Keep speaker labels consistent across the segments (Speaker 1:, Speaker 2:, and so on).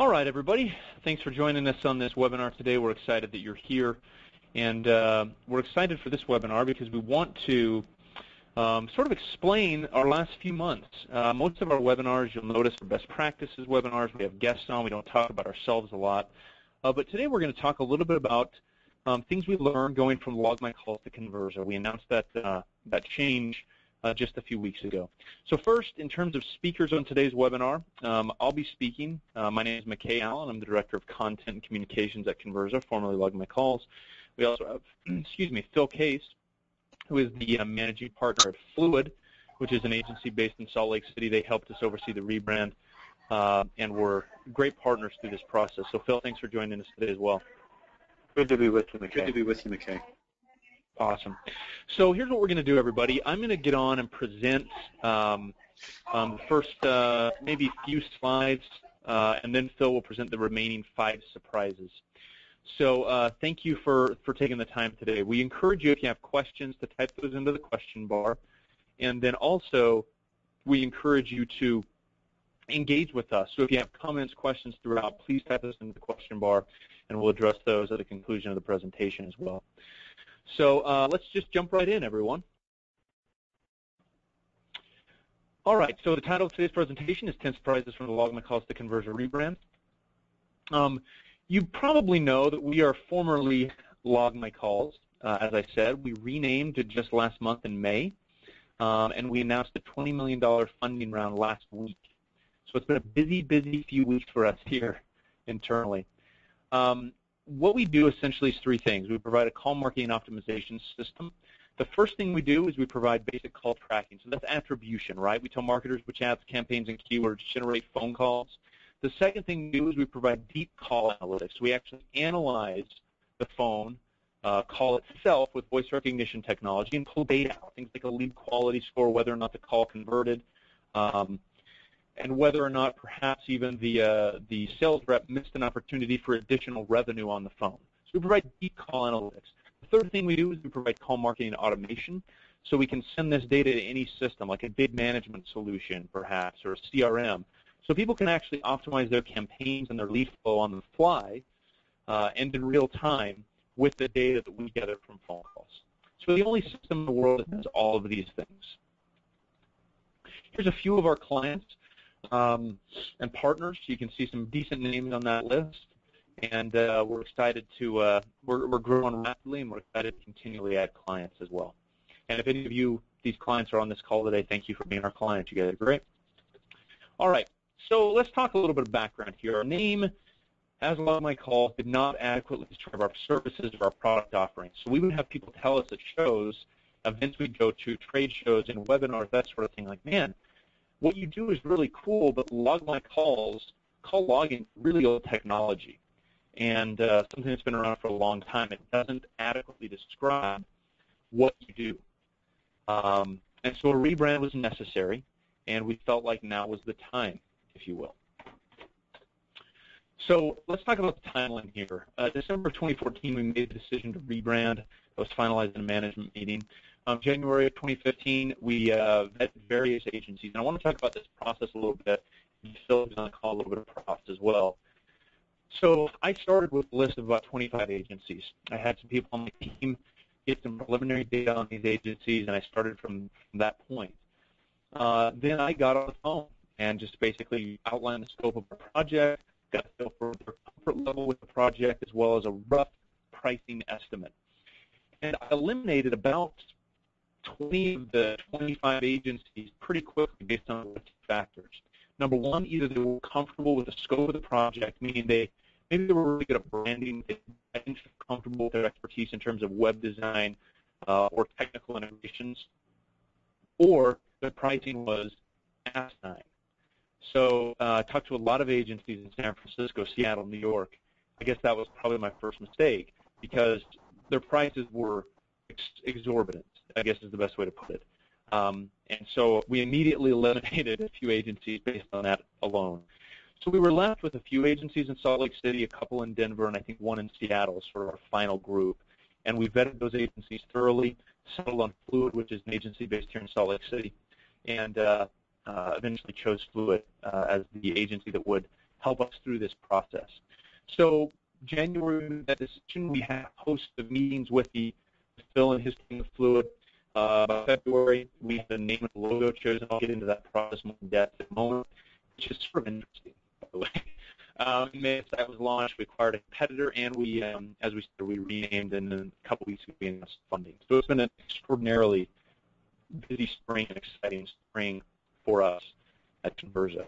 Speaker 1: All right, everybody. Thanks for joining us on this webinar today. We're excited that you're here, and we're excited for this webinar because we want to sort of explain our last few months. Most of our webinars, you'll notice, are best practices webinars. We have guests on. We don't talk about ourselves a lot. But today we're going to talk a little bit about things we learned going from LogMyCalls to Convirza. We announced that change just a few weeks ago. So first, in terms of speakers on today's webinar, I'll be speaking. My name is McKay Allen. I'm the Director of Content and Communications at Convirza, formerly LogMyCalls. We also have, Phil Case, who is the Managing Partner at Fluid, which is an agency based in Salt Lake City. They helped us oversee the rebrand, and we're great partners through this process. So Phil, thanks for joining us today as well.
Speaker 2: Good to be with you, McKay.
Speaker 3: Good to be with you, McKay.
Speaker 1: Awesome. So here's what we're going to do, everybody. I'm going to get on and present the first maybe few slides, and then Phil will present the remaining 5 surprises. So thank you for taking the time today. We encourage you, if you have questions, to type those into the question bar. And then also, we encourage you to engage with us. So if you have comments, questions throughout, please type those into the question bar, and we'll address those at the conclusion of the presentation as well. So let's just jump right in, everyone. All right, so the title of today's presentation is 10 Surprises from the LogMyCalls to Convirza Rebrand. You probably know that we are formerly LogMyCalls. As I said, we renamed it just last month in May, and we announced a $20 million funding round last week. So it's been a busy, busy few weeks for us here internally. What we do essentially is 3 things. We provide a call marketing optimization system. The first thing we do is we provide basic call tracking. So that's attribution, right? We tell marketers which ads, campaigns, and keywords generate phone calls. The second thing we do is we provide deep call analytics. We actually analyze the phone call itself with voice recognition technology and pull data out, things like a lead quality score, whether or not the call converted, and whether or not perhaps even the sales rep missed an opportunity for additional revenue on the phone. So we provide deep call analytics. The third thing we do is we provide call marketing automation, so we can send this data to any system, like a bid management solution perhaps, or a CRM, so people can actually optimize their campaigns and their lead flow on the fly and in real time with the data that we gather from phone calls. So the only system in the world that does all of these things. Here's a few of our clients and partners. You can see some decent names on that list, and we're excited to we're growing rapidly, and we're excited to continually add clients as well. And if any of you, these clients, are on this call today, thank you for being our clients. You guys are great. All right, so let's talk a little bit of background here. Our name, as LogMyCalls, did not adequately describe our services or our product offerings. So we would have people tell us at shows, events we go to, trade shows, and webinars, that sort of thing, like, man, what you do is really cool, but LogMyCalls, call logging, really old technology, and something that's been around for a long time. It doesn't adequately describe what you do. And so a rebrand was necessary, and we felt like now was the time, if you will. So let's talk about the timeline here. December 2014, we made the decision to rebrand. That was finalized in a management meeting. January of 2015, we vetted various agencies. And I want to talk about this process a little bit. And Phil is going to call a little bit of props as well. So I started with a list of about 25 agencies. I had some people on my team get some preliminary data on these agencies, and I started from that point. Then I got on the phone and just basically outlined the scope of our project, got a feel for their comfort level with the project, as well as a rough pricing estimate. And I eliminated about 20 of the 25 agencies pretty quickly based on 2 factors. Number one, either they were comfortable with the scope of the project, meaning maybe they were really good at branding, they didn't feel comfortable with their expertise in terms of web design or technical integrations, or the pricing was asinine. So I talked to a lot of agencies in San Francisco, Seattle, New York. I guess that was probably my first mistake because their prices were exorbitant, I guess is the best way to put it. And so we immediately eliminated a few agencies based on that alone. So we were left with a few agencies in Salt Lake City, a couple in Denver, and I think 1 in Seattle as sort of our final group. And we vetted those agencies thoroughly, settled on Fluid, which is an agency based here in Salt Lake City, and eventually chose Fluid as the agency that would help us through this process. So January, we made that decision. We had a host of meetings with Phil and his team of Fluid. By February, we had the name and logo chosen. I'll get into that process more in depth in a moment, which is sort of interesting, by the way. May the site was launched. We acquired a competitor, and we, as we said, we renamed, and in a couple weeks we announced funding. So it's been an extraordinarily busy spring and exciting spring for us at Convirza.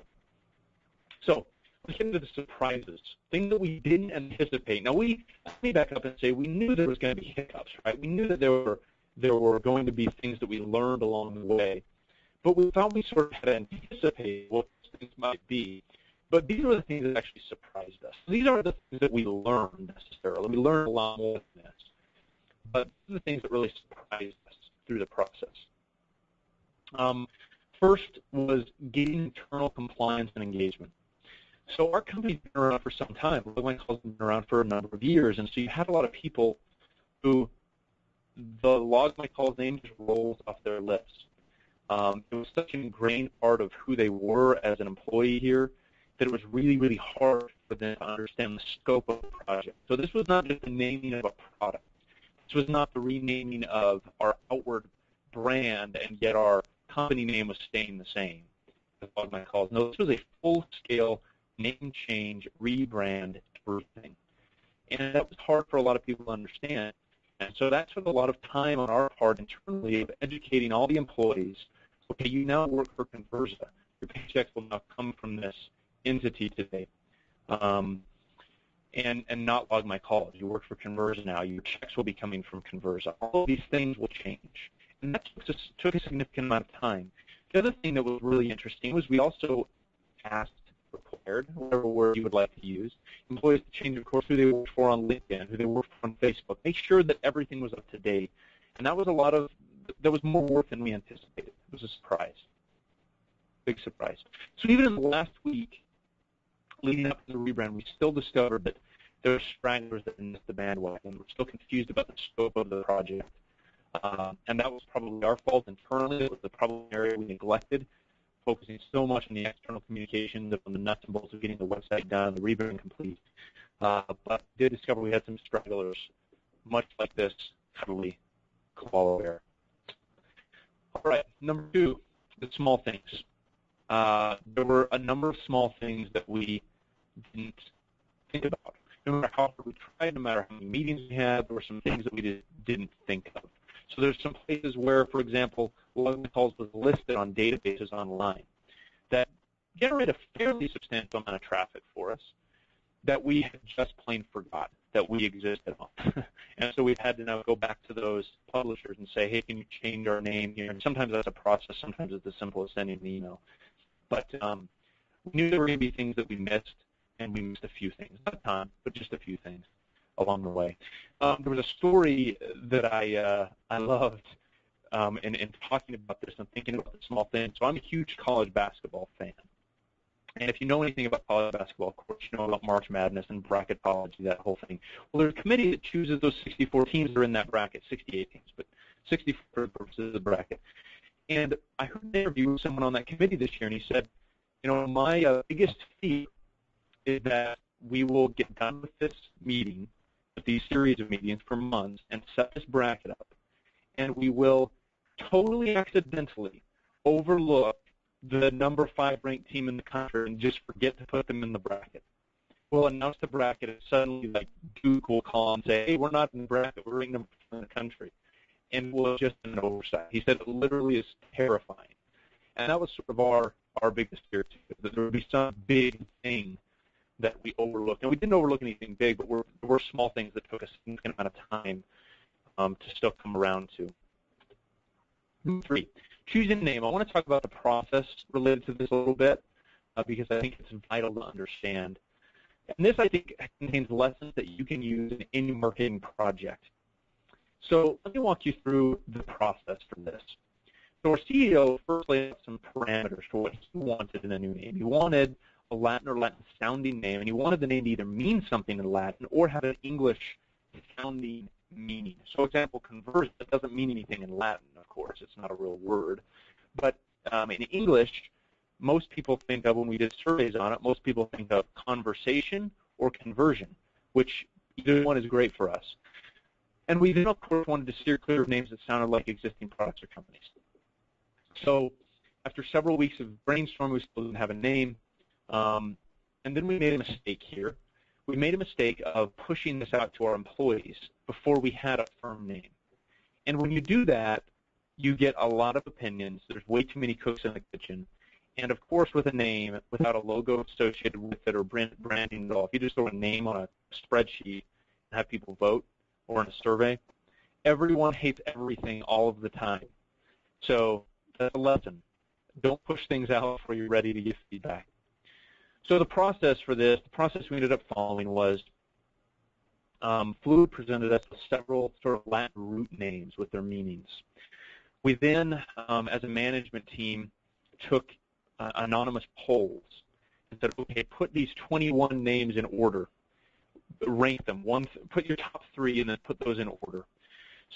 Speaker 1: So let's get into the surprises, things that we didn't anticipate. Now, let me back up and say we knew there was going to be hiccups, right? We knew that there were going to be things that we learned along the way, but we thought we sort of had anticipated what those things might be. But these are the things that actually surprised us. These aren't the things that we learned necessarily. We learned a lot more than this. But these are the things that really surprised us through the process. First was getting internal compliance and engagement. So our company's been around for some time. LogMyCalls has been around for a number of years, and so you had a lot of people who the LogMyCalls name just rolls off their lips. It was such an ingrained part of who they were as an employee here that it was really, really hard for them to understand the scope of the project. So this was not just the naming of a product. This was not the renaming of our outward brand, and yet our company name was staying the same as LogMyCalls. No, this was a full-scale name change, rebrand, everything. And that was hard for a lot of people to understand. And so that took a lot of time on our part internally of educating all the employees. Okay, you now work for Convirza. Your paychecks will now come from this entity today, and not LogMyCalls. You work for Convirza now. Your checks will be coming from Convirza. All of these things will change. And that took a significant amount of time. The other thing that was really interesting was we also required, whatever word you would like to use, employees to change, of course, who they worked for on LinkedIn, who they worked for on Facebook, make sure that everything was up to date. And that was that was more work than we anticipated. It was a surprise, big surprise. So even in the last week, leading up to the rebrand, we still discovered that there were stragglers that missed the bandwagon. We're still confused about the scope of the project. And that was probably our fault internally. It was the problem area we neglected, focusing so much on the external communications, on the nuts and bolts of getting the website done, the rebrand complete. But did discover we had some stragglers, much like this cuddly koala bear. All right, number two, the small things. There were a number of small things that we didn't think about. No matter how hard we tried, no matter how many meetings we had, there were some things that we just didn't think of. So there's some places where, for example, LogMyCalls was listed on databases online that generate a fairly substantial amount of traffic for us that we had just plain forgot that we existed on. And so we've had to now go back to those publishers and say, hey, can you change our name here? And sometimes that's a process. Sometimes it's as simple as sending an email. But we knew there were going to be things that we missed, and we missed a few things. Not a ton, but just a few things along the way. There was a story that I loved in talking about this and thinking about the small things. So I'm a huge college basketball fan. And if you know anything about college basketball, of course, you know about March Madness and bracketology, that whole thing. Well, there's a committee that chooses those 64 teams that are in that bracket, 68 teams, but 64 for the purposes of the bracket. And I heard an interview with someone on that committee this year, and he said, you know, my biggest fear is that we will get done with this meeting, with these series of meetings for months, and set this bracket up, and we will totally accidentally overlook the number 5 ranked team in the country and just forget to put them in the bracket. We'll announce the bracket, and suddenly, like, Duke will call and say, hey, we're not in the bracket, we're ranked number 5 in the country. And we'll just an oversight. He said it literally is terrifying. And that was sort of our biggest fear, too, that there would be some big thing that we overlooked. And we didn't overlook anything big, but there were small things that took a significant amount of time to still come around to. Number 3, choosing a name. I want to talk about the process related to this a little bit because I think it's vital to understand. And this, I think, contains lessons that you can use in any marketing project. So let me walk you through the process for this. So our CEO first laid out some parameters for what he wanted in a new name. He wanted a Latin or Latin-sounding name, and he wanted the name to either mean something in Latin or have an English-sounding meaning. So, for example, Convirza doesn't mean anything in Latin, of course. It's not a real word. But in English, most people think of when we did surveys on it, most people think of conversation or conversion, which either one is great for us. And we then, of course, wanted to steer clear of names that sounded like existing products or companies. So after several weeks of brainstorming, we still didn't have a name. And then we made a mistake here. We made a mistake of pushing this out to our employees before we had a firm name. And when you do that, you get a lot of opinions. There's way too many cooks in the kitchen. And, of course, with a name, without a logo associated with it or branding at all, if you just throw a name on a spreadsheet and have people vote or in a survey, everyone hates everything all of the time. So that's a lesson. Don't push things out before you're ready to give feedback. So the process for this, the process we ended up following was Fluid presented us with several sort of Latin root names with their meanings. We then, as a management team, took anonymous polls and said, okay, put these 21 names in order, rank them, put your top 3 and then put those in order.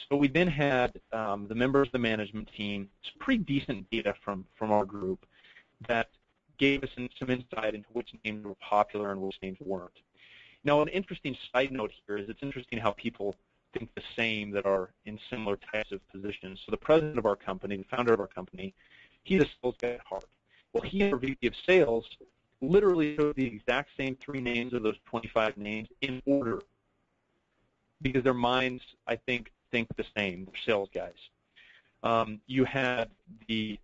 Speaker 1: So we then had the members of the management team, some pretty decent data from our group that gave us some insight into which names were popular and which names weren't. Now, an interesting side note here is it's interesting how people think the same that are in similar types of positions. So the president of our company, the founder of our company, he's a sales guy at heart. Well, he and our VP of sales literally showed the exact same 3 names of those 25 names in order because their minds, I think the same. They're sales guys. You had the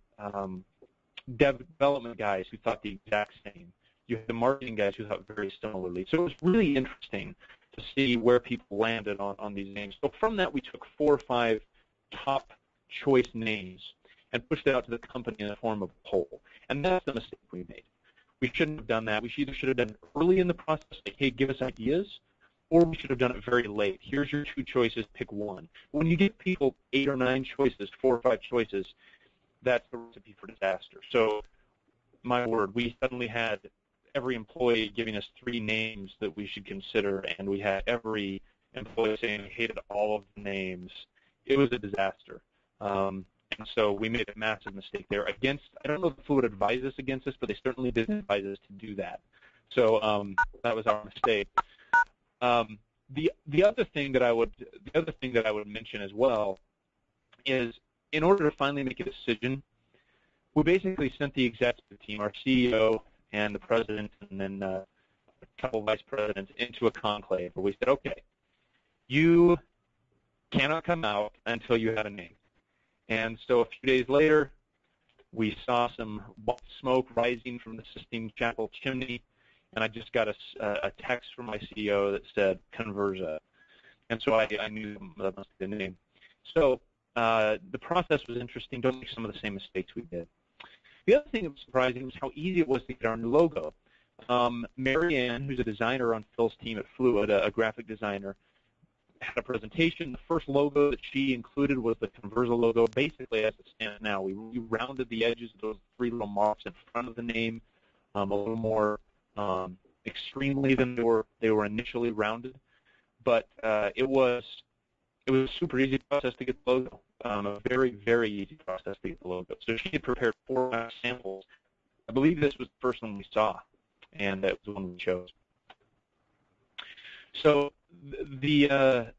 Speaker 1: development guys who thought the exact same. You had the marketing guys who thought very similarly. So it was really interesting to see where people landed on these names. So from that, we took 4 or 5 top choice names and pushed it out to the company in the form of a poll. And that's the mistake we made. We shouldn't have done that. We either should have done it early in the process, like, hey, give us ideas, or we should have done it very late. Here's your 2 choices, pick one. When you give people 8 or 9 choices, 4 or 5 choices, that's a recipe for disaster. So, my word, we suddenly had every employee giving us 3 names that we should consider, and we had every employee saying we hated all of the names. It was a disaster. And so we made a massive mistake there. I don't know if Fluid advised us against this, but they certainly didn't advise us to do that. So that was our mistake. The other thing that I would mention as well is, in order to finally make a decision, we basically sent the executive team, our CEO and the president, and then a couple of vice presidents, into a conclave where we said, okay, you cannot come out until you have a name. And so a few days later, we saw some smoke rising from the Sistine Chapel chimney, and I just got a text from my CEO that said Convirza. And so I knew that must be the name. So the process was interesting. Don't make some of the same mistakes we did. The other thing that was surprising was how easy it was to get our new logo. Mary Ann, who's a designer on Phil's team at Fluid, a graphic designer, had a presentation. The first logo that she included was the Convirza logo, basically as it stands now. We rounded the edges of those 3 little marks in front of the name a little more extremely than they were initially rounded. But it was a super easy process to get the logo, a very, very easy process to get the logo. So she had prepared 4 samples. I believe this was the first one we saw, and that was the one we chose. So the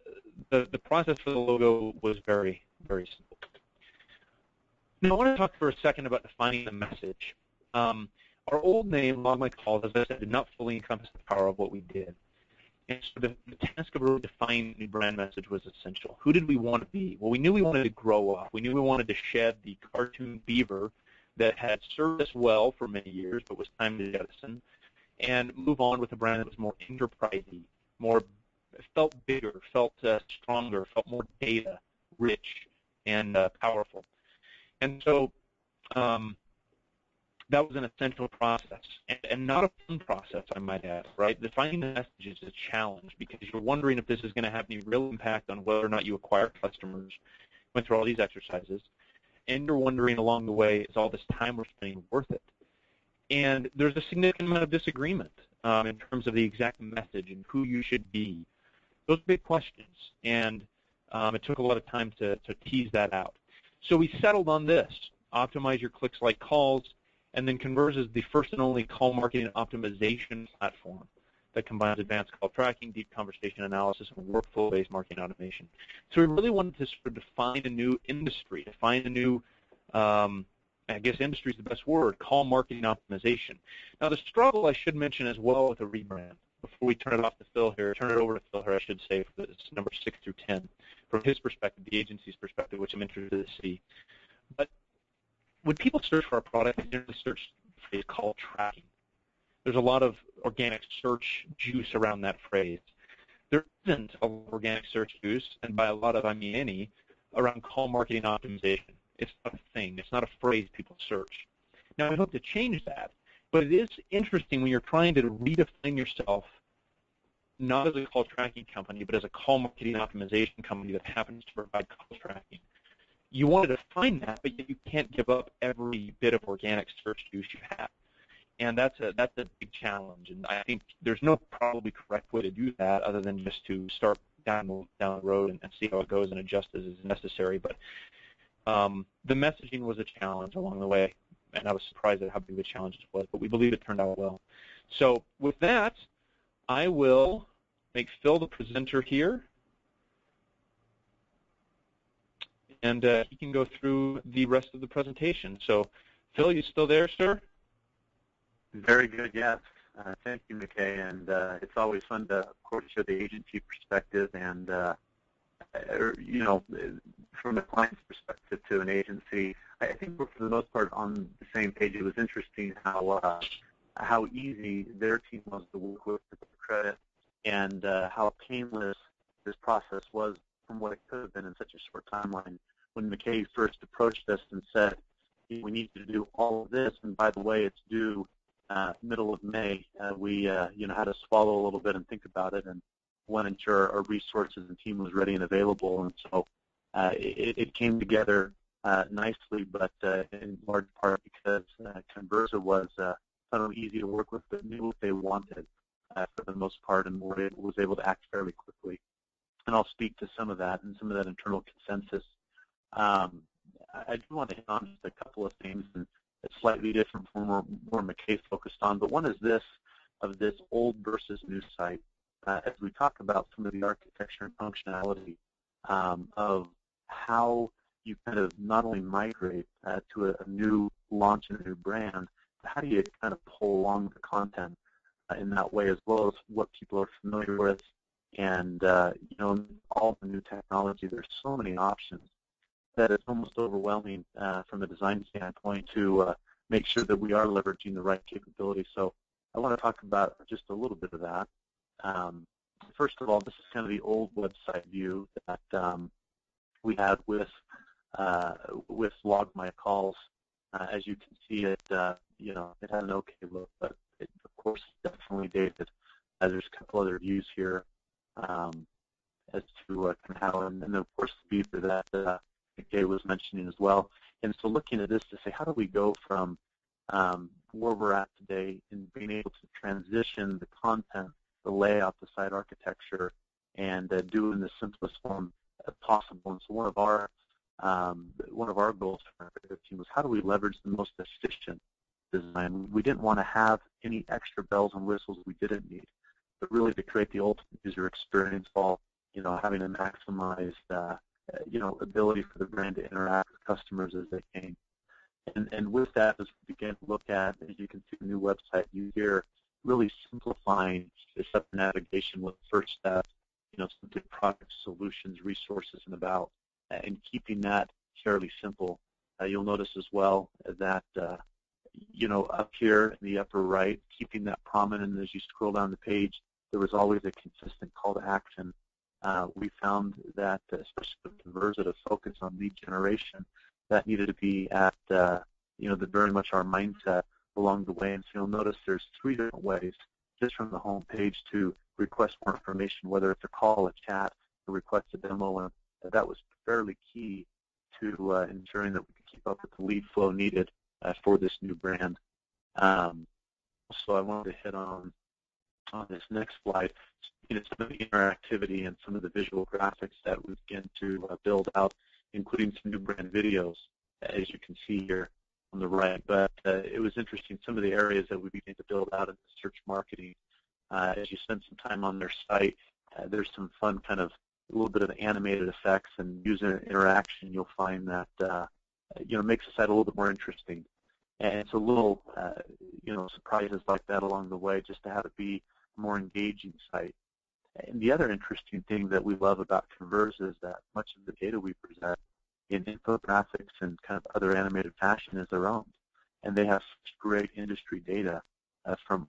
Speaker 1: process for the logo was very, very simple. Now I want to talk for a second about defining the message. Our old name, LogMyCalls, as I said, did not fully encompass the power of what we did. And so the task of really defining the brand message was essential. Who did we want to be? Well, we knew we wanted to grow up. We knew we wanted to shed the cartoon beaver that had served us well for many years, but was time to jettison, and move on with a brand that was more enterprisey, felt bigger, felt stronger, felt more data rich and powerful. And so that was an essential process, and not a fun process, I might add, right? Defining the message is a challenge because you're wondering if this is going to have any real impact on whether or not you acquire customers. Went through all these exercises, and you're wondering along the way, is all this time we're spending worth it? And there's a significant amount of disagreement in terms of the exact message and who you should be. Those are big questions, and it took a lot of time to tease that out. So we settled on this: optimize your clicks like calls, And then Convirza is the first and only call marketing optimization platform that combines advanced call tracking, deep conversation analysis, and workflow-based marketing automation. So we really wanted to sort of define a new industry, define a new, I guess industry is the best word, call marketing optimization. Now the struggle, I should mention as well, with a rebrand, before we turn it off to Phil here, turn it over to Phil here, I should say, for this number 6 through 10, from his perspective, the agency's perspective, which I'm interested to see. But when people search for our product, they generally search the phrase call tracking. There's a lot of organic search juice around that phrase. There isn't a lot of organic search juice, and by a lot of I mean any, around call marketing optimization. It's not a thing. It's not a phrase people search. Now, we hope to change that, but it is interesting when you're trying to redefine yourself not as a call tracking company, but as a call marketing optimization company that happens to provide call tracking. You want to define that, but you can't give up every bit of organic search juice you have. And that's a big challenge, and I think there's no probably correct way to do that other than just to start down the road and see how it goes and adjust as is necessary. But the messaging was a challenge along the way, and I was surprised at how big the challenge it was, but we believe it turned out well. So with that, I will make Phil the presenter here, and he can go through the rest of the presentation. So Phil, you still there, sir?
Speaker 2: Very good, yes. Thank you, McKay. And it's always fun to, of course, share the agency perspective and, you know, from a client's perspective to an agency. I think we're, for the most part, on the same page. It was interesting how easy their team was to work with credit and how painless this process was from what it could have been in such a short timeline. When McKay first approached us and said, we need to do all of this, and by the way, it's due middle of May, we you know, had to swallow a little bit and think about it and want to ensure our resources and team was ready and available. And so it came together nicely, but in large part because Convirza was not only easy to work with, but knew what they wanted for the most part, and was able to act fairly quickly. And I'll speak to some of that and some of that internal consensus. I do want to hit on just a couple of things, and it's slightly different from where McKay focused on, but one is this, of this old versus new site. As we talk about some of the architecture and functionality of how you kind of not only migrate to a new launch and a new brand, but how do you kind of pull along the content in that way, as well as what people are familiar with, and you know, all the new technology. There's so many options that it's almost overwhelming from a design standpoint to make sure that we are leveraging the right capability. So I want to talk about just a little bit of that. First of all, this is kind of the old website view that we had with LogMyCalls. As you can see, it you know, it had an okay look, but it, of course, definitely dated. There's a couple other views here as to kind of how, and then of course the view that McKay was mentioning as well. And so looking at this to say, how do we go from where we're at today in being able to transition the content, the layout, the site architecture, and do it in the simplest form possible. And so one of our goals for our team was, how do we leverage the most efficient design? We didn't want to have any extra bells and whistles we didn't need, but really to create the ultimate user experience while, you know, having a maximized you know, ability for the brand to interact with customers as they came. And with that, as we begin to look at, as you can see, the new website, you hear really simplifying the step navigation with the first step, you know, simply product, solutions, resources, and about, and keeping that fairly simple. You'll notice as well that, you know, up here in the upper right, keeping that prominent, and as you scroll down the page, there was always a consistent call to action. We found that, especially with Convirza, to focus on lead generation, that needed to be at, you know, very much our mindset along the way. And so you'll notice there's 3 different ways, just from the home page, to request more information, whether it's a call, a chat, or request a demo. And that was fairly key to ensuring that we could keep up with the lead flow needed for this new brand. So I wanted to hit on this next slide, you know, some of the interactivity and some of the visual graphics that we begin to build out, including some new brand videos, as you can see here on the right. But it was interesting, some of the areas that we began to build out in the search marketing. As you spend some time on their site, there's some fun kind of a little bit of animated effects and user interaction. You'll find that makes the site a little bit more interesting. And it's a little surprises like that along the way, just to have it be a more engaging site. And the other interesting thing that we love about Convirza is that much of the data we present in infographics and kind of other animated fashion is their own. And they have such great industry data from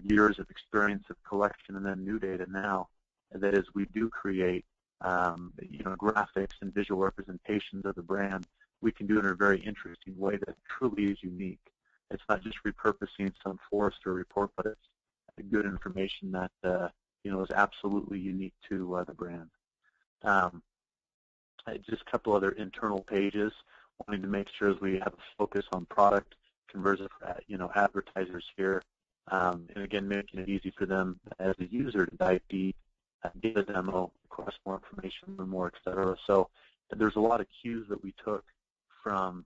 Speaker 2: years of experience of collection and then new data now. That is, we do create graphics and visual representations of the brand. We can do it in a very interesting way that truly is unique. It's not just repurposing some Forrester report, but it's good information that is absolutely unique to the brand. Just a couple other internal pages, wanting to make sure as we have a focus on product, Convirza for advertisers here, and again making it easy for them as a user to dive deep, get a demo, request more information, learn more, etc. So there's a lot of cues that we took from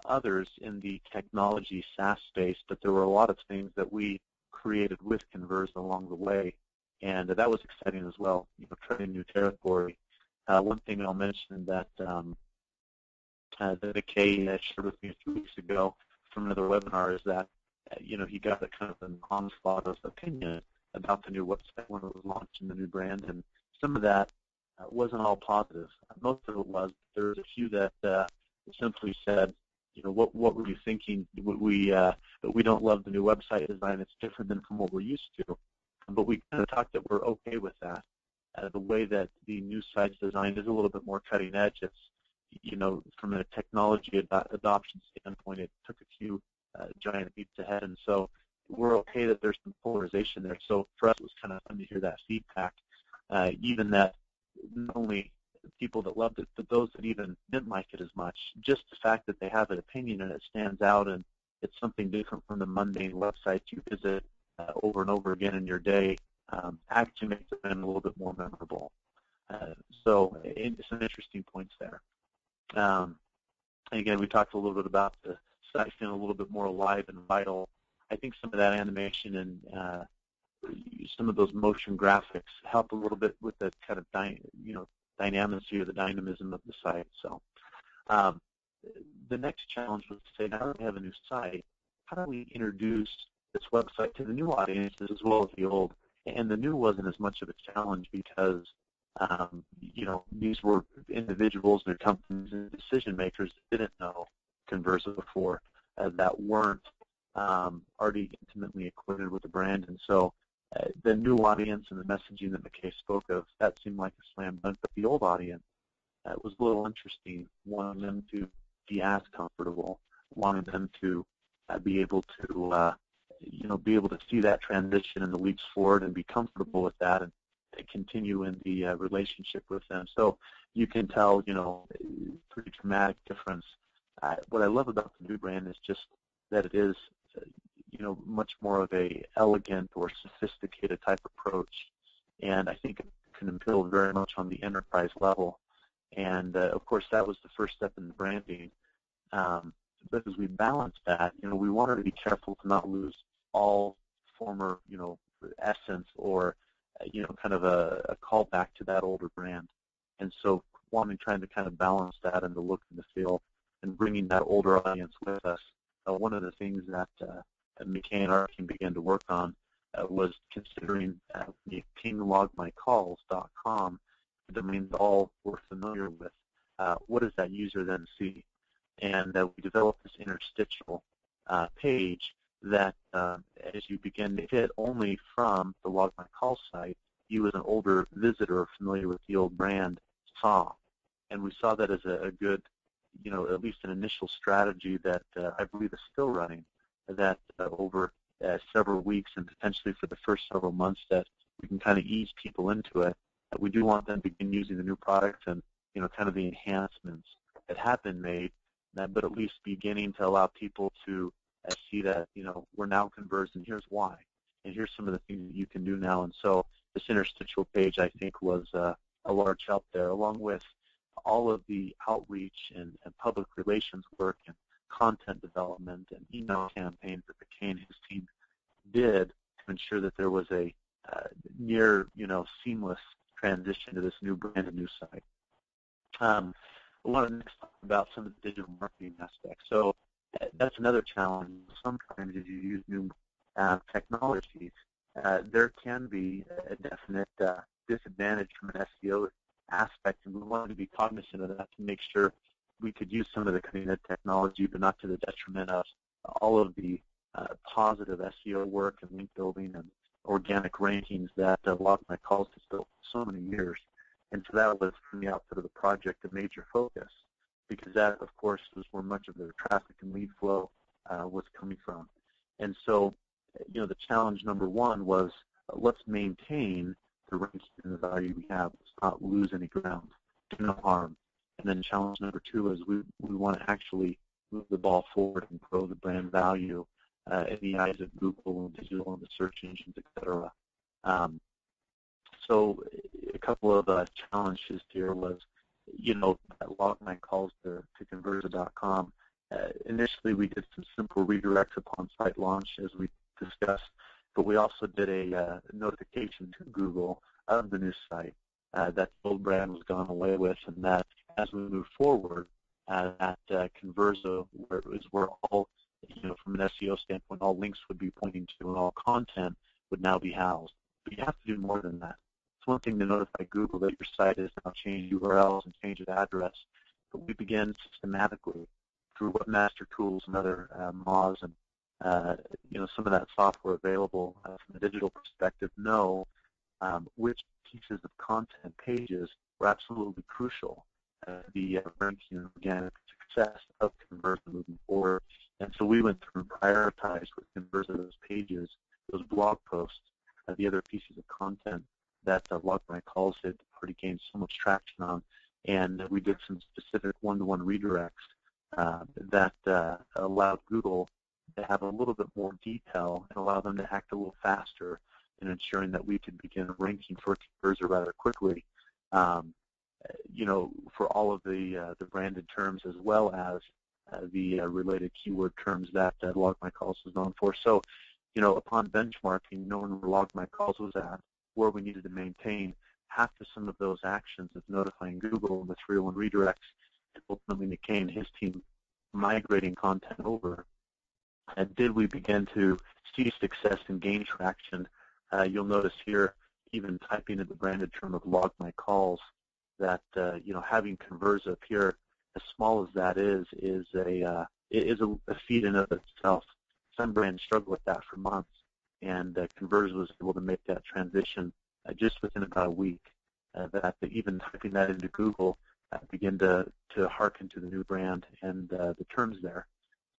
Speaker 2: others in the technology SaaS space, but there were a lot of things that we created with Convirza along the way, and that was exciting as well. Treading new territory. One thing I'll mention that that Kay shared with me a few weeks ago from another webinar is that he got a kind of an onslaught of opinion about the new website when it was launched in the new brand, and some of that wasn't all positive. Most of it was. There was a few that simply said, what were you thinking? We don't love the new website design. It's different than from what we're used to. But we kind of talked that we're okay with that. The way that the new site's designed is a little bit more cutting edge. It's, from a technology adoption standpoint, it took a few giant leaps ahead, and so we're okay that there's some polarization there. So for us, it was kind of fun to hear that feedback, even that not only people that loved it, but those that even didn't like it as much. Just the fact that they have an opinion and it stands out and it's something different from the mundane websites you visit over and over again in your day, actually makes it a little bit more memorable. So some interesting points there. And again, we talked a little bit about the site feeling a little bit more alive and vital. I think some of that animation and some of those motion graphics help a little bit with the kind of dynamism or the dynamism of the site. So the next challenge was to say, now that we have a new site, how do we introduce this website to the new audiences as well as the old? And the new wasn't as much of a challenge because these were individuals and companies and decision makers that didn't know Convirza before, that weren't already intimately acquainted with the brand. And so the new audience and the messaging that McKay spoke of, that seemed like a slam dunk. But the old audience was a little interesting, wanting them to be as comfortable, wanting them to be able to see that transition and the leaps forward and be comfortable with that and continue in the relationship with them. So you can tell, pretty dramatic difference. What I love about the new brand is just that it is, much more of a elegant or sophisticated type approach, and I think it can build very much on the enterprise level. And of course, that was the first step in the branding. But as we balance that, we wanted to be careful to not lose all former, essence or, kind of a callback to that older brand. And so trying to kind of balance that and the look and the feel and bringing that older audience with us. One of the things that McKay and our team began to work on was considering LogMyCalls.com, the domain that all we're familiar with. What does that user then see? And we developed this interstitial page that as you begin to hit only from the LogMyCalls site, you as an older visitor familiar with the old brand saw. And we saw that as a good, at least an initial strategy that I believe is still running, that over several weeks and potentially for the first several months that we can kind of ease people into it. We do want them to begin using the new product and, kind of the enhancements that have been made, but at least beginning to allow people to see that, we're now Convirza and here's why. And here's some of the things that you can do now. And so this interstitial page, I think, was a large help there, along with all of the outreach and public relations work and content development and email campaigns that McKay and his team did to ensure that there was a near, seamless transition to this new brand and new site. I want to next talk about some of the digital marketing aspects. So that's another challenge. Sometimes as you use new technologies, there can be a definite disadvantage from an SEO aspect, and we wanted to be cognizant of that to make sure we could use some of the cutting-edge technology, but not to the detriment of all of the positive SEO work and link building and organic rankings that LogMyCalls has built for so many years. And so that was, from the outset of the project, a major focus, because that, of course, was where much of their traffic and lead flow was coming from. And so, the challenge number one was let's maintain the ranking and the value we have. Let's not lose any ground, do no harm. And then challenge number two is we want to actually move the ball forward and grow the brand value in the eyes of Google and digital and the search engines, et cetera. So a couple of challenges here was, LogMyCalls to Convirza.com. Initially, we did some simple redirects upon site launch, as we discussed, but we also did a notification to Google of the new site that the old brand was gone away with, and that as we move forward, at Convirza, where all, from an SEO standpoint, all links would be pointing to and all content would now be housed. But you have to do more than that. It's one thing to notify Google that your site has now changed URLs and changed address, but we began systematically through Webmaster Tools and other Moz and some of that software available from a digital perspective, know which pieces of content pages were absolutely crucial the ranking and organic success of Convirza moving forward. And so we went through and prioritized with Convirza those pages, those blog posts, the other pieces of content that LogMyCalls had already gained so much traction on. And we did some specific one-to-one redirects that allowed Google to have a little bit more detail and allow them to act a little faster in ensuring that we could begin ranking for Convirza rather quickly, for all of the branded terms as well as the related keyword terms that LogMyCalls is known for. So, upon benchmarking, knowing where LogMyCalls was at, where we needed to maintain, after some of those actions of notifying Google and the 301 redirects, and ultimately McKay and his team migrating content over, and did we begin to see success and gain traction? You'll notice here, even typing in the branded term of LogMyCalls, that having Convirza appear, as small as that is a feat in of itself. Some brands struggle with that for months, and Convirza was able to make that transition just within about a week. That even typing that into Google begin to hearken to the new brand and the terms there.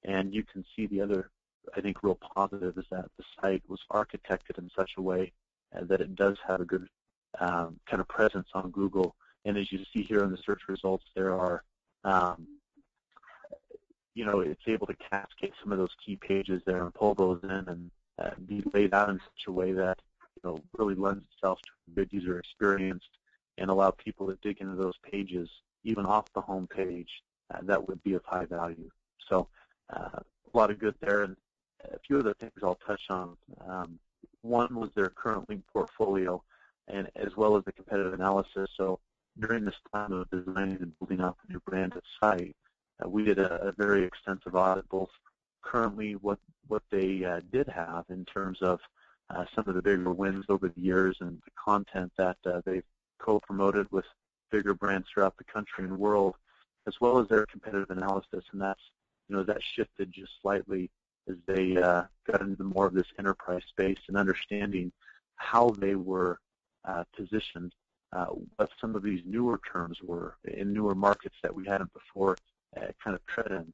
Speaker 2: And you can see the other, I think, real positive is that the site was architected in such a way that it does have a good kind of presence on Google. And as you see here in the search results, there are, it's able to cascade some of those key pages there and pull those in and be laid out in such a way that, really lends itself to a good user experience and allow people to dig into those pages, even off the home page, that would be of high value. So a lot of good there, and a few other things I'll touch on. One was their current link portfolio, and as well as the competitive analysis. So during this time of designing and building up a new branded site, we did a very extensive audit, both currently what they did have in terms of some of the bigger wins over the years and the content that they've co-promoted with bigger brands throughout the country and world, as well as their competitive analysis. And that's, that shifted just slightly as they got into more of this enterprise space and understanding how they were positioned, what some of these newer terms were in newer markets that we hadn't before kind of tread in.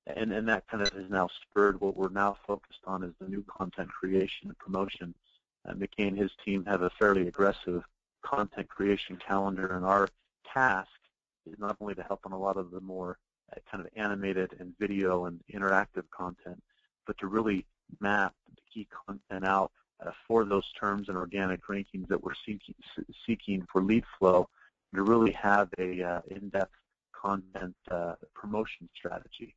Speaker 2: And that kind of has now spurred what we're now focused on is the new content creation and promotion. McKay and his team have a fairly aggressive content creation calendar, and our task is not only to help on a lot of the more kind of animated and video and interactive content, but to really map the key content out for those terms and organic rankings that we're seeking for lead flow, to really have a in-depth content promotion strategy.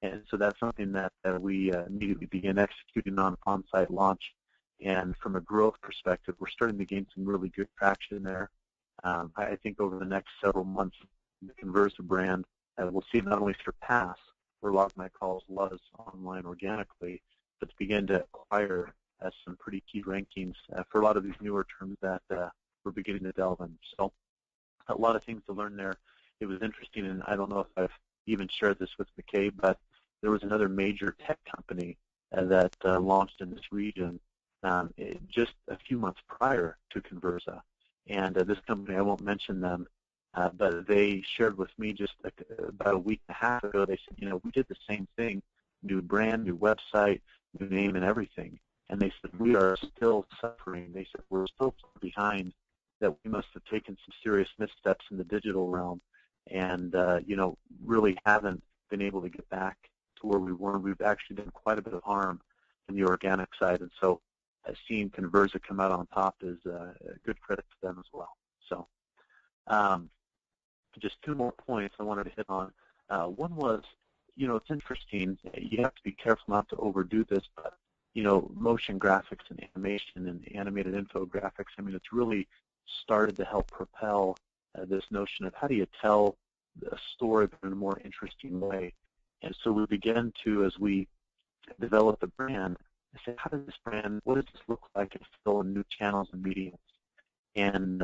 Speaker 2: And so that's something that we immediately began executing on site launch. And from a growth perspective, we're starting to gain some really good traction there. I think over the next several months, the Convirza brand will see not only surpass where LogMyCalls was online organically, but to begin to acquire some pretty key rankings for a lot of these newer terms that we're beginning to delve in. So a lot of things to learn there. It was interesting, and I don't know if I've even shared this with McKay, but there was another major tech company that launched in this region just a few months prior to Convirza. And this company, I won't mention them, but they shared with me just about a week and a half ago, they said, we did the same thing, new brand, new website, new name and everything. And they said, we are still suffering. They said, we're still behind, that we must have taken some serious missteps in the digital realm and, really haven't been able to get back to where we were. We've actually done quite a bit of harm in the organic side. And so seeing Convirza come out on top is a good credit to them as well. So just two more points I wanted to hit on. One was, it's interesting. You have to be careful not to overdo this, but, motion graphics and animation and animated infographics, it's really started to help propel this notion of how do you tell a story but in a more interesting way. And so we began to, as we develop the brand, say, how does this brand, what does this look like if fill in new channels and mediums? And,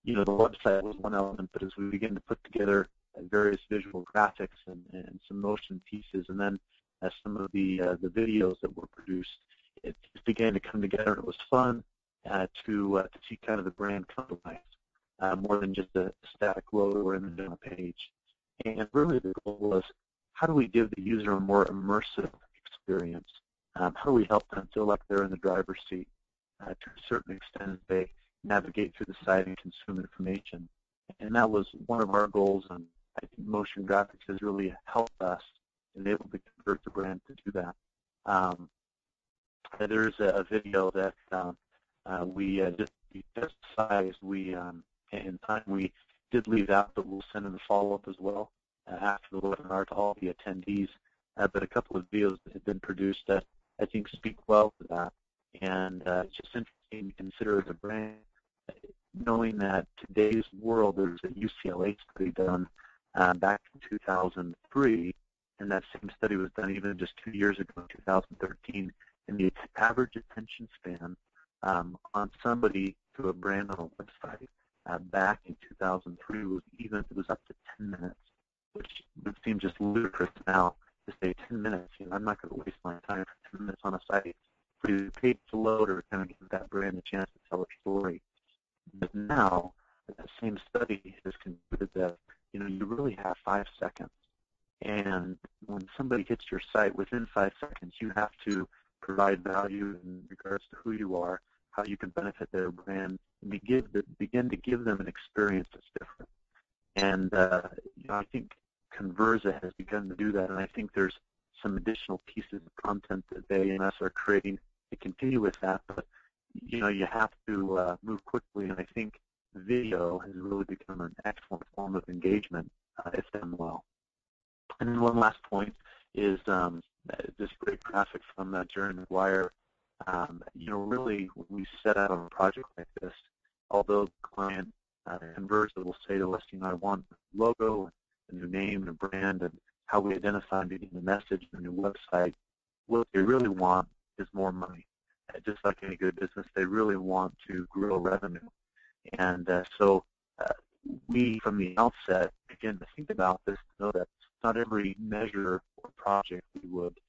Speaker 2: the website was one element, but as we begin to put together various visual graphics and some motion pieces, and then some of the videos that were produced, it just began to come together, and it was fun to see kind of the brand come to life, more than just a static logo or image on a page. And really the goal was, how do we give the user a more immersive experience? How do we help them feel like they're in the driver's seat to a certain extent as they navigate through the site and consume information? And that was one of our goals, and I think motion graphics has really helped us enable to convert the brand to do that. There's a video that we just sized. In time we did leave out, but we'll send in a follow-up as well after the webinar to all the attendees. But a couple of videos that have been produced that I think speak well to that. And it's just interesting to consider as a brand, knowing that today's world, there's a UCLA study done back in 2003, and that same study was done even just 2 years ago, in 2013, and the average attention span on somebody to a brand on a website back in 2003 was up to 10 minutes, which would seem just ludicrous now to say 10 minutes. I'm not going to waste my time for 10 minutes on a site for either page to load or kind of give that brand a chance to tell its story. But now, that same study has concluded that you really have 5 seconds. And when somebody hits your site, within 5 seconds, you have to provide value in regards to who you are, how you can benefit their brand, and begin to give them an experience that's different. And I think Convirza has begun to do that, and I think there's some additional pieces of content that they and us are creating to continue with that. But you have to move quickly, and I think video has really become an excellent form of engagement if done well. And then one last point is this great graphic from Jerry McGuire. Really, when we set out on a project like this, although the client Convirza will say to us, I want a logo, a new name, and a brand, and how we identify and begin the message, a new website, what they really want is more money. Just like any good business, they really want to grow revenue. And so we, from the outset, begin to think about this, to know that not every measure or project we would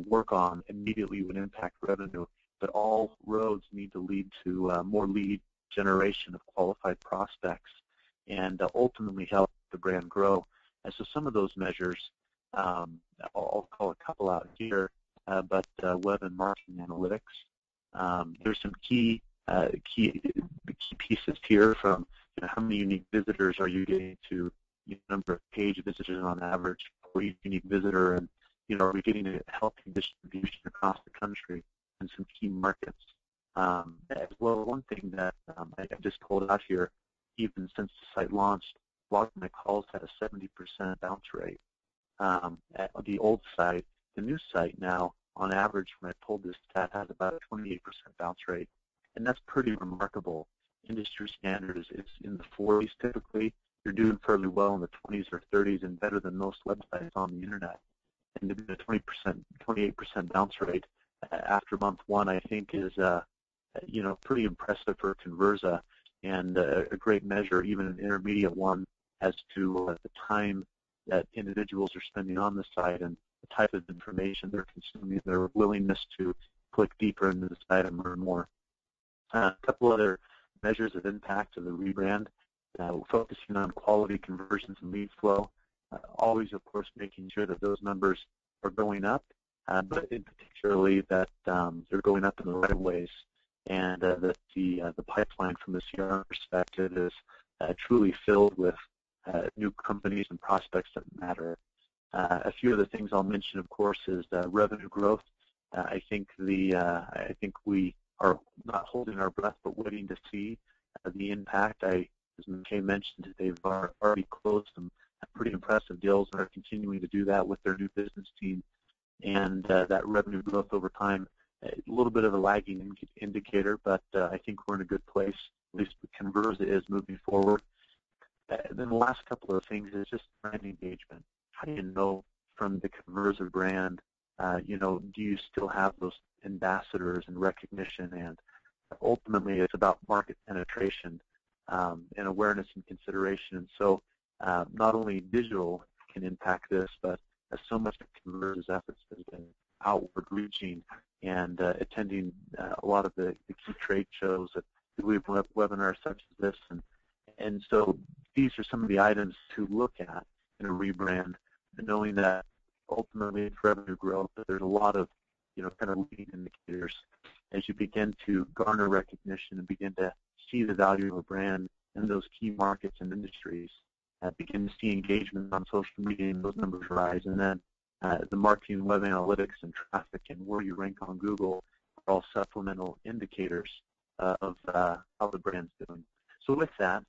Speaker 2: work on immediately would impact revenue, but all roads need to lead to more lead generation of qualified prospects and ultimately help the brand grow. And so some of those measures, I'll call a couple out here, but web and marketing analytics. There's some key pieces here from how many unique visitors are you getting to, number of page visitors on average per unique visitor, and are we getting a healthy distribution across the country in some key markets? As well, one thing that I just pulled out here, even since the site launched, LogMyCalls had a 70% bounce rate. at the old site. The new site now, on average, when I pulled this stat, has about a 28% bounce rate, and that's pretty remarkable. Industry standard is in the 40s typically. You're doing fairly well in the 20s or 30s and better than most websites on the internet. And to be a 28% bounce rate after month one, I think is pretty impressive for Convirza, and a great measure, even an intermediate one, as to the time that individuals are spending on the site and the type of information they're consuming, their willingness to click deeper into the site and learn more. A couple other measures of impact of the rebrand, focusing on quality conversions and lead flow, always, of course, making sure that those numbers are going up, but in particularly that they're going up in the right ways, and that the pipeline from the CRM perspective is truly filled with new companies and prospects that matter. A few of the things I'll mention, of course, is revenue growth. I think we are not holding our breath, but waiting to see the impact. As McKay mentioned, they've already closed some pretty impressive deals and are continuing to do that with their new business team. And that revenue growth over time, a little bit of a lagging indicator, but I think we're in a good place, at least Convirza is moving forward. Then the last couple of things is just brand engagement. How do you know from the Convirza brand, do you still have those ambassadors and recognition? And ultimately, it's about market penetration and awareness and consideration. And so not only digital can impact this, but so much of Convirza's efforts has been outward reaching and attending a lot of the key trade shows, webinars such as this. And so these are some of the items to look at in a rebrand, knowing that ultimately it's revenue growth, but there's a lot of kind of leading indicators as you begin to garner recognition and begin to see the value of a brand in those key markets and industries, begin to see engagement on social media and those numbers rise, and then the marketing, web analytics, and traffic and where you rank on Google are all supplemental indicators of how the brand's doing. So with that,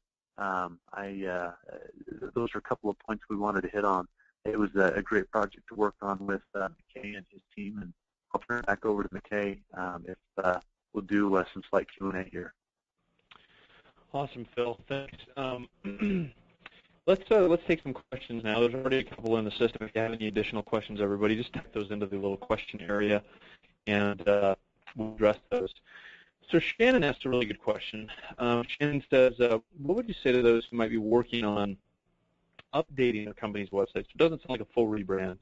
Speaker 2: those are a couple of points we wanted to hit on. It was a great project to work on with McKay and his team, and I'll turn it back over to McKay if we'll do some slight Q&A here.
Speaker 1: Awesome, Phil. Thanks. Let's take some questions now. There's already a couple in the system. If you have any additional questions, everybody, just type those into the little question area, and we'll address those. So Shannon asked a really good question. Shannon says, what would you say to those who might be working on updating their company's websites? It doesn't sound like a full rebrand,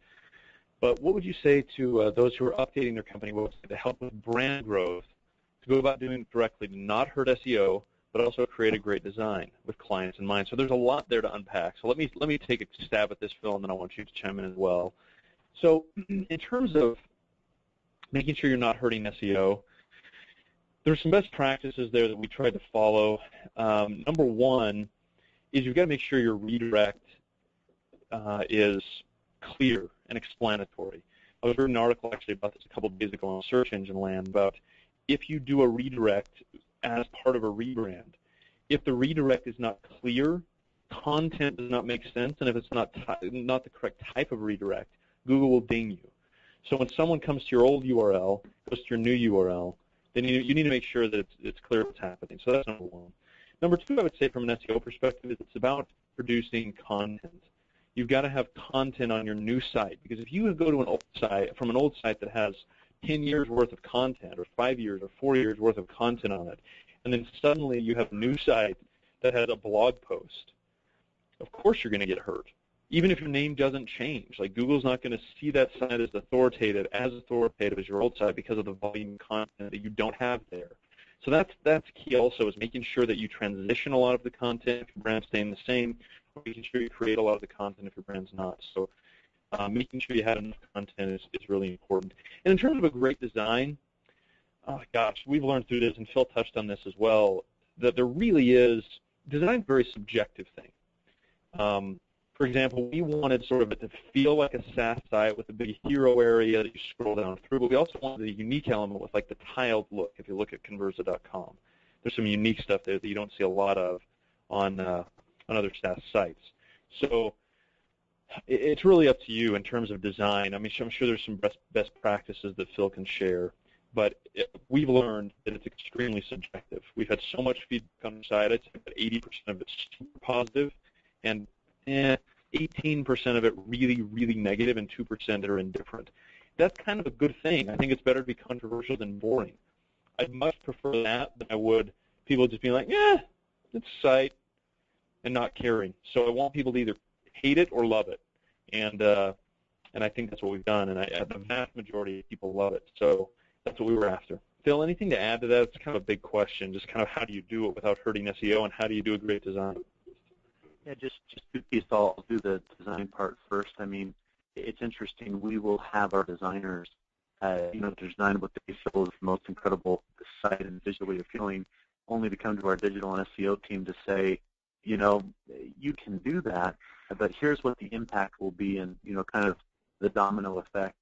Speaker 1: but what would you say to those who are updating their company website to help with brand growth, to go about doing it directly, to not hurt SEO, but also create a great design with clients in mind? So there's a lot there to unpack. So let me take a stab at this, Phil, and then I want you to chime in as well. So in terms of making sure you're not hurting SEO, there's some best practices there that we tried to follow. Number one is you've got to make sure your redirect is clear and explanatory. I was reading an article actually about this a couple of days ago on Search Engine Land about if you do a redirect as part of a rebrand, if the redirect is not clear, content does not make sense, and if it's not the correct type of redirect, Google will ding you. So when someone comes to your old URL, goes to your new URL, then you need to make sure that it's clear what's happening. So that's number one. Number two, I would say from an SEO perspective, is it's about producing content. You've got to have content on your new site, because if you go to an old site, from an old site that has 10 years worth of content or 5 years or 4 years worth of content on it, and then suddenly you have a new site that has a blog post, of course you're going to get hurt. Even if your name doesn't change, like Google's not going to see that site as authoritative as your old site because of the volume of content that you don't have there. So that's key also, is making sure that you transition a lot of the content if your brand's staying the same, or making sure you create a lot of the content if your brand's not. So making sure you have enough content is really important. And in terms of a great design, oh gosh, we've learned through this, and Phil touched on this as well, that there really is, design's a very subjective thing. For example, we wanted sort of it to feel like a SaaS site with a big hero area that you scroll down through, but we also wanted a unique element with like the tiled look. If you look at Convirza.com, there's some unique stuff there that you don't see a lot of on other SaaS sites. So It's really up to you in terms of design. I mean, I'm sure there's some best practices that Phil can share, but we've learned that it's extremely subjective. We've had so much feedback on the site. I'd say that 80% of it's super positive, and 18% of it really, really negative, and 2% that are indifferent. That's kind of a good thing. I think it's better to be controversial than boring. I'd much prefer that than I would people just being like, yeah, it's a site, and not caring. So I want people to either hate it or love it, and I think that's what we've done. And the vast majority of people love it. So that's what we were after. Phil, anything to add to that? It's kind of a big question. Just kind of how do you do it without hurting SEO, and how do you do a great design?
Speaker 2: Yeah, just two pieces. I'll do the design part first. I mean, it's interesting. We will have our designers, design what they feel is the most incredible site and visually appealing, only to come to our digital and SEO team to say, you can do that, but here's what the impact will be, and kind of the domino effect,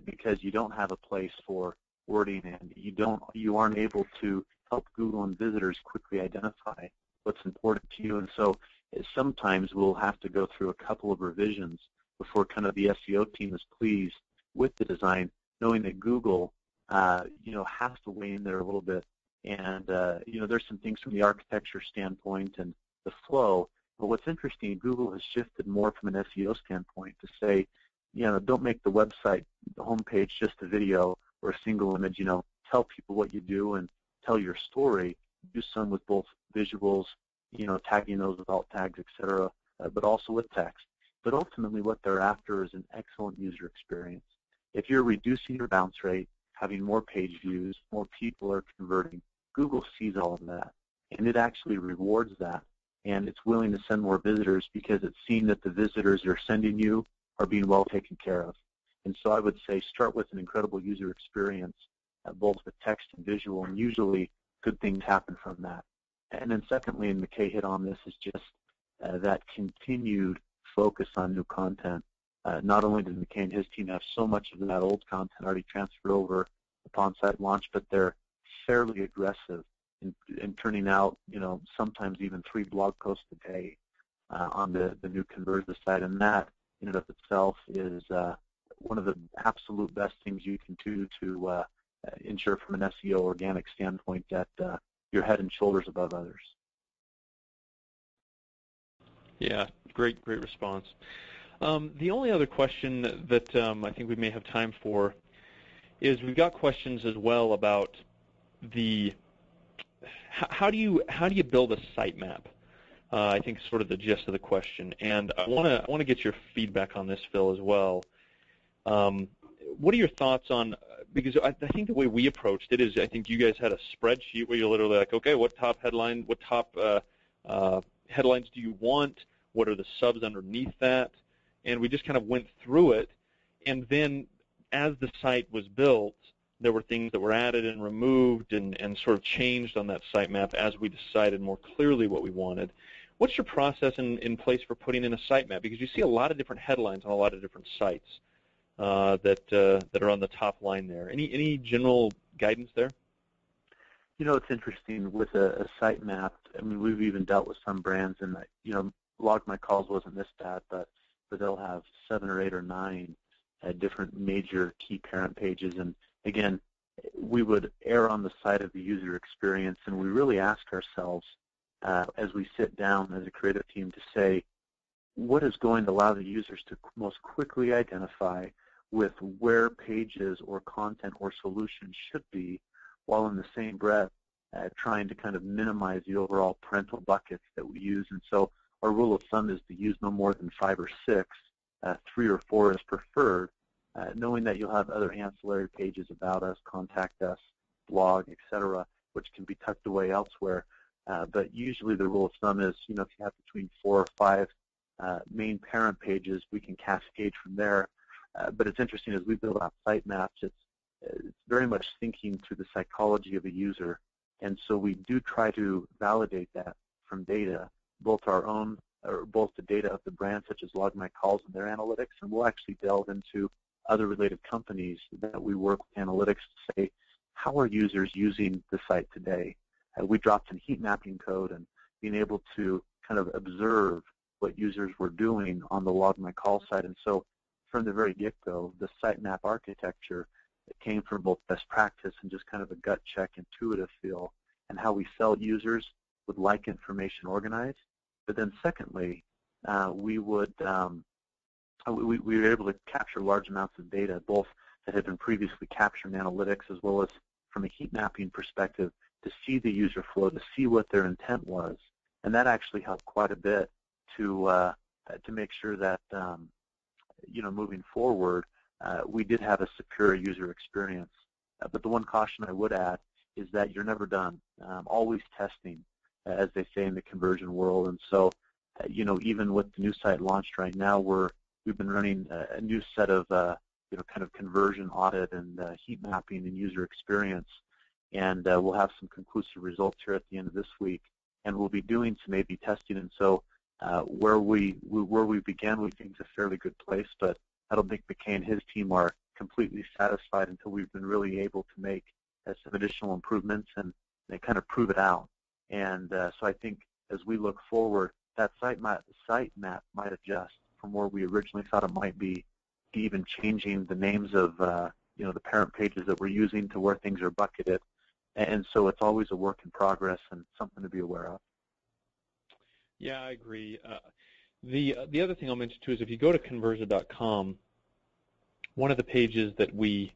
Speaker 2: because you don't have a place for wording, and you aren't able to help Google and visitors quickly identify what's important to you. And so sometimes we'll have to go through a couple of revisions before kind of the SEO team is pleased with the design, knowing that Google, has to weigh in there a little bit. And, there's some things from the architecture standpoint and the flow. But what's interesting, Google has shifted more from an SEO standpoint to say, don't make the website, the homepage, just a video or a single image. Tell people what you do and tell your story. Do some with both visuals, tagging those with alt tags, etc., but also with text. But ultimately what they're after is an excellent user experience. If you're reducing your bounce rate, having more page views, more people are converting, Google sees all of that, and it actually rewards that, and it's willing to send more visitors because it's seen that the visitors they're sending you are being well taken care of. And so I would say start with an incredible user experience, both with text and visual, and usually good things happen from that. And then secondly, and McKay hit on this, is just that continued focus on new content. Not only did McKay and his team have so much of that old content already transferred over upon site launch, but they're fairly aggressive in turning out, sometimes even 3 blog posts a day on the new Convirza site. And that, in and of itself, is one of the absolute best things you can do to ensure from an SEO organic standpoint that you're head and shoulders above others.
Speaker 1: Yeah, great response. The only other question that I think we may have time for is we've got questions as well about how do you build a sitemap? I think sort of the gist of the question, and I want to get your feedback on this, Phil, as well. What are your thoughts on? Because I think the way we approached it is, I think you guys had a spreadsheet where you're literally like, okay, what top headlines do you want? What are the subs underneath that? And we just kind of went through it, and then as the site was built, there were things that were added and removed and sort of changed on that sitemap as we decided more clearly what we wanted. What's your process in place for putting in a sitemap? Because you see a lot of different headlines on a lot of different sites that are on the top line there. Any general guidance there?
Speaker 2: It's interesting with a sitemap. I mean, we've even dealt with some brands, and LogMyCalls wasn't this bad, but they'll have 7 or 8 or 9 different major key parent pages. And again, we would err on the side of the user experience, and we really ask ourselves as we sit down as a creative team to say, what is going to allow the users to most quickly identify with where pages or content or solutions should be, while in the same breath trying to kind of minimize the overall parental buckets that we use. And so our rule of thumb is to use no more than 5 or 6, 3 or 4 is preferred, knowing that you'll have other ancillary pages about us, contact us, blog, etc., which can be tucked away elsewhere. But usually the rule of thumb is, if you have between 4 or 5 main parent pages, we can cascade from there. But it's interesting, as we build out sitemaps, it's very much thinking through the psychology of a user. And so we do try to validate that from data, both our own, or both the data of the brand, such as LogMyCalls and their analytics, and we'll actually delve into other related companies that we work with analytics to say, how are users using the site today? We dropped in heat mapping code and being able to kind of observe what users were doing on the LogMyCalls site. And so from the very get-go, the sitemap architecture, it came from both best practice and just kind of a gut check, intuitive feel, and how we felt users would like information organized. But then secondly, we were able to capture large amounts of data, both that had been previously captured in analytics as well as from a heat mapping perspective, to see the user flow, to see what their intent was. And that actually helped quite a bit to make sure that, moving forward, we did have a superior user experience. But the one caution I would add is that you're never done. Always testing, as they say in the conversion world. And so, even with the new site launched right now, we've been running a new set of kind of conversion audit and heat mapping and user experience, and we'll have some conclusive results here at the end of this week, and we'll be doing some A/B testing. And so, where we began, we think is a fairly good place, but I don't think McKay and his team are completely satisfied until we've been really able to make some additional improvements and they kind of prove it out. And so I think as we look forward, that site map might adjust from where we originally thought it might be, to even changing the names of the parent pages that we're using to where things are bucketed. And so it's always a work in progress and something to be aware of.
Speaker 1: Yeah, I agree. The other thing I'll mention too is if you go to Convirza.com, one of the pages that we,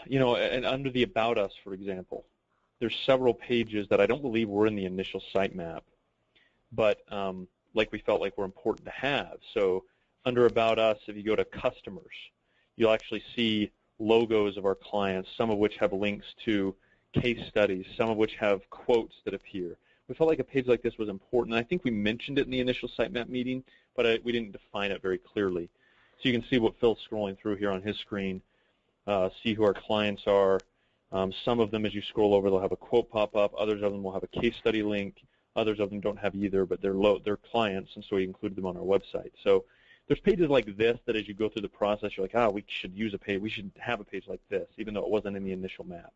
Speaker 1: and under the About Us, for example, there's several pages that I don't believe were in the initial sitemap, but like we felt like were important to have. So under About Us, if you go to Customers, you'll actually see logos of our clients, some of which have links to case studies, some of which have quotes that appear. We felt like a page like this was important. I think we mentioned it in the initial sitemap meeting, but we didn't define it very clearly. So you can see what Phil's scrolling through here on his screen, see who our clients are. Some of them, as you scroll over, they'll have a quote pop up. Others of them will have a case study link. Others of them don't have either, but they're clients, and so we included them on our website. So there's pages like this that as you go through the process, you're like, we should use a page. We should have a page like this, even though it wasn't in the initial map.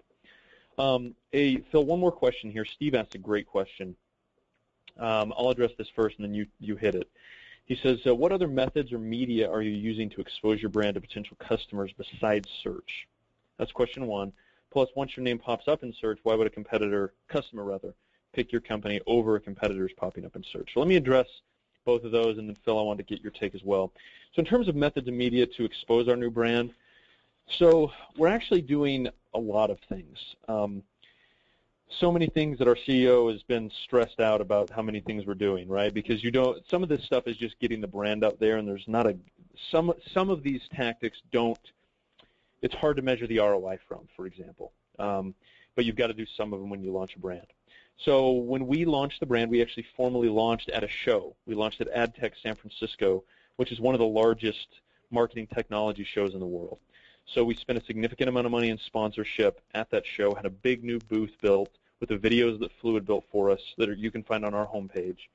Speaker 1: Phil, one more question here. Steve asked a great question. I'll address this first, and then you hit it. He says, what other methods or media are you using to expose your brand to potential customers besides search? That's question one. Plus, once your name pops up in search, why would a customer, pick your company over a competitor's popping up in search? So let me address both of those, and then, Phil, I want to get your take as well. So in terms of methods and media to expose our new brand, so we're actually doing a lot of things. So many things that our CEO has been stressed out about how many things we're doing, right? Because some of this stuff is just getting the brand out there, and there's not some of these tactics it's hard to measure the ROI from, for example. But you've got to do some of them when you launch a brand. So when we launched the brand, we actually formally launched at a show. We launched at AdTech San Francisco, which is one of the largest marketing technology shows in the world. So we spent a significant amount of money in sponsorship at that show, had a big new booth built with the videos that Fluid built for us that you can find on our homepage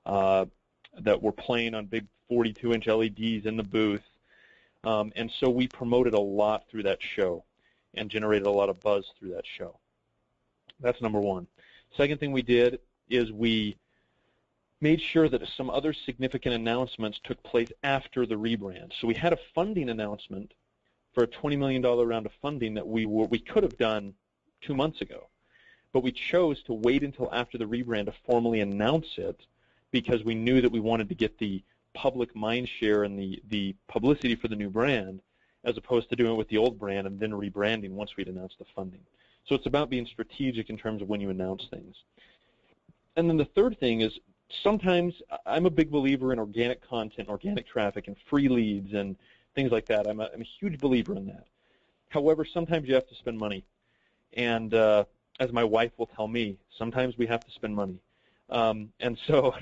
Speaker 1: that were playing on big 42-inch LEDs in the booth. And so we promoted a lot through that show and generated a lot of buzz through that show. That's number one. Second thing we did is we made sure that some other significant announcements took place after the rebrand. So we had a funding announcement for a $20 million round of funding that we could have done 2 months ago. But we chose to wait until after the rebrand to formally announce it because we knew that we wanted to get the public mind share and the publicity for the new brand as opposed to doing it with the old brand and then rebranding once we'd announced the funding. So it's about being strategic in terms of when you announce things. And then the third thing is sometimes I'm a big believer in organic content, organic traffic, and free leads and things like that. I'm a huge believer in that. However, sometimes you have to spend money. And as my wife will tell me, sometimes we have to spend money. And so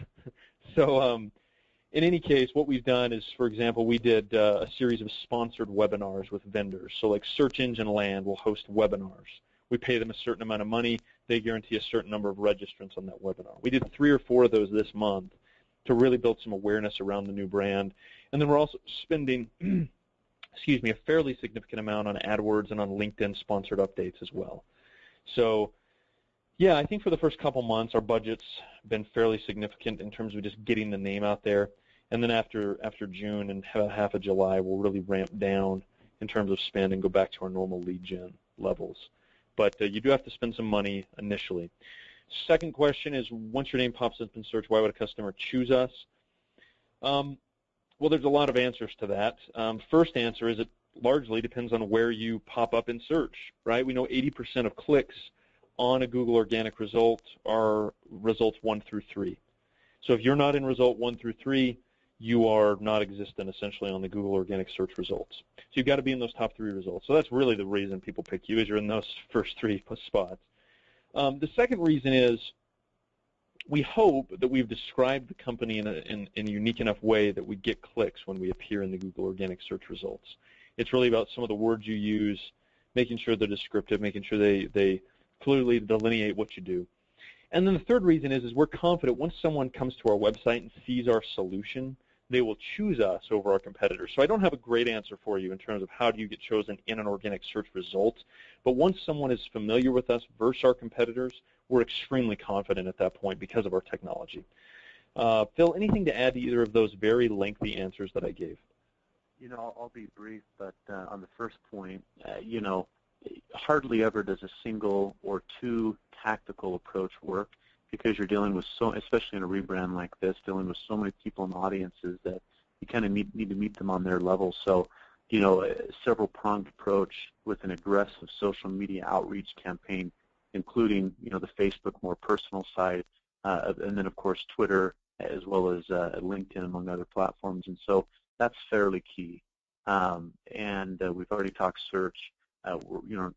Speaker 1: in any case, what we've done is, for example, we did a series of sponsored webinars with vendors. So like Search Engine Land will host webinars. We pay them a certain amount of money. They guarantee a certain number of registrants on that webinar. We did 3 or 4 of those this month to really build some awareness around the new brand. And then we're also spending, a fairly significant amount on AdWords and on LinkedIn sponsored updates as well. So Yeah, I think for the first couple months, our budget's been fairly significant in terms of just getting the name out there. And then after June and half of July, we'll really ramp down in terms of spend and go back to our normal lead gen levels. But you do have to spend some money initially. Second question is, once your name pops up in search, why would a customer choose us? Well, there's a lot of answers to that. First answer is it largely depends on where you pop up in search, right? We know 80% of clicks on a Google organic result are results 1 through 3. So if you're not in result 1 through 3, you are not existent essentially on the Google organic search results. So you've got to be in those top 3 results. So that's really the reason people pick you, is you're in those first 3 spots. The second reason is we hope that we've described the company in a unique enough way that we get clicks when we appear in the Google organic search results. It's really about some of the words you use, making sure they're descriptive, making sure they clearly delineate what you do. And then the third reason is we're confident once someone comes to our website and sees our solution, they will choose us over our competitors. So I don't have a great answer for you in terms of how do you get chosen in an organic search result, but once someone is familiar with us versus our competitors, we're extremely confident at that point because of our technology. Phil, anything to add to either of those very lengthy answers that I gave?
Speaker 2: I'll be brief, but on the first point, hardly ever does a single or 2 tactical approach work, because you're dealing with especially in a rebrand like this, dealing with so many people and audiences that you kind of need to meet them on their level. So, a several-pronged approach with an aggressive social media outreach campaign, including, the Facebook more personal side, and then, of course, Twitter, as well as LinkedIn, among other platforms. And so that's fairly key. And we've already talked search. We're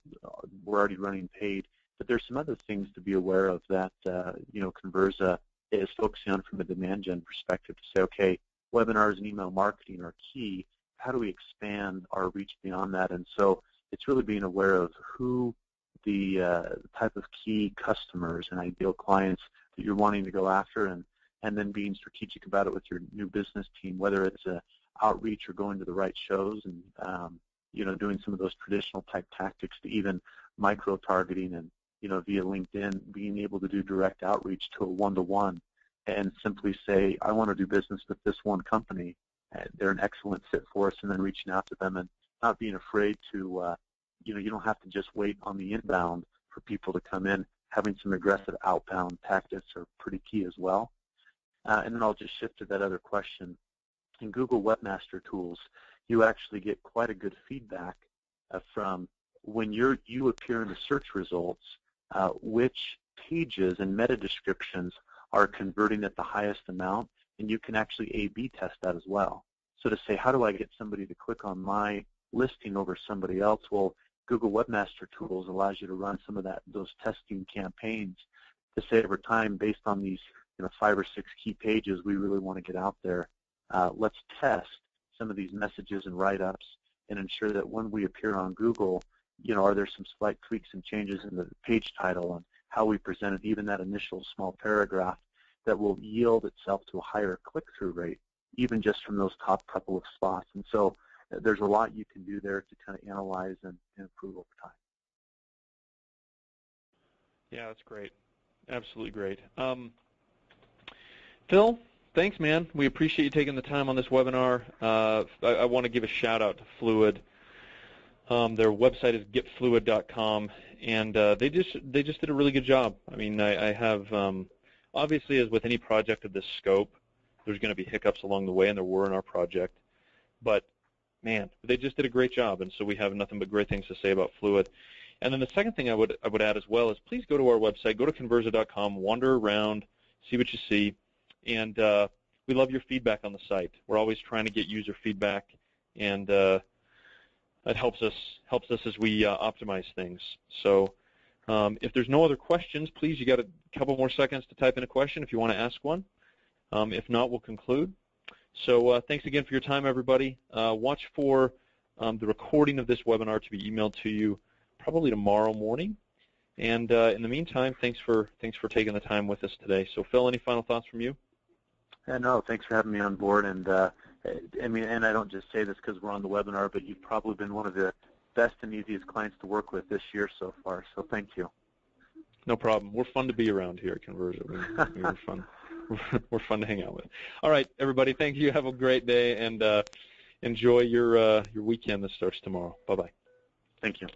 Speaker 2: already running paid. But there's some other things to be aware of that, Convirza is focusing on from a demand gen perspective to say, okay, webinars and email marketing are key. How do we expand our reach beyond that? And so it's really being aware of who the type of key customers and ideal clients that you're wanting to go after, and then being strategic about it with your new business team, whether it's outreach or going to the right shows and, doing some of those traditional type tactics to even micro-targeting and, via LinkedIn, being able to do direct outreach to a one-to-one and simply say, I want to do business with this one company. They're an excellent fit for us, and then reaching out to them and not being afraid to, you don't have to just wait on the inbound for people to come in. Having some aggressive outbound tactics are pretty key as well. And then I'll just shift to that other question. In Google Webmaster Tools, you actually get quite a good feedback from when you appear in the search results, which pages and meta descriptions are converting at the highest amount, and you can actually A/B test that as well. So to say, how do I get somebody to click on my listing over somebody else? Well, Google Webmaster Tools allows you to run some of those testing campaigns to say over time, based on these 5 or 6 key pages we really want to get out there, let's test some of these messages and write-ups and ensure that when we appear on Google, are there some slight tweaks and changes in the page title and how we present it, even that initial small paragraph that will yield itself to a higher click-through rate, even just from those top couple of spots. And so there's a lot you can do there to kind of analyze and improve over time.
Speaker 1: Yeah, that's great. Absolutely great. Phil, thanks, man. We appreciate you taking the time on this webinar. I want to give a shout-out to Fluid. Their website is getfluid.com, and they just did a really good job. I mean, I have obviously, as with any project of this scope, there's going to be hiccups along the way, and there were in our project. But man, they just did a great job, and so we have nothing but great things to say about Fluid. And then the second thing I would add as well is please go to our website, go to Convirza.com, wander around, see what you see, and we love your feedback on the site. We're always trying to get user feedback, and that helps us as we optimize things. So if there's no other questions, please, you got a couple more seconds to type in a question if you want to ask one. If not, we'll conclude. So thanks again for your time, everybody. Watch for the recording of this webinar to be emailed to you probably tomorrow morning. And in the meantime, thanks for taking the time with us today. So Phil, any final thoughts from you?
Speaker 2: No, thanks for having me on board. And and I don't just say this because we're on the webinar, but you've probably been one of the best and easiest clients to work with this year so far. So thank you.
Speaker 1: No problem. We're fun to be around here at Convirza. We're fun. We're fun to hang out with. All right, everybody. Thank you. Have a great day, and enjoy your weekend that starts tomorrow. Bye-bye.
Speaker 2: Thank you.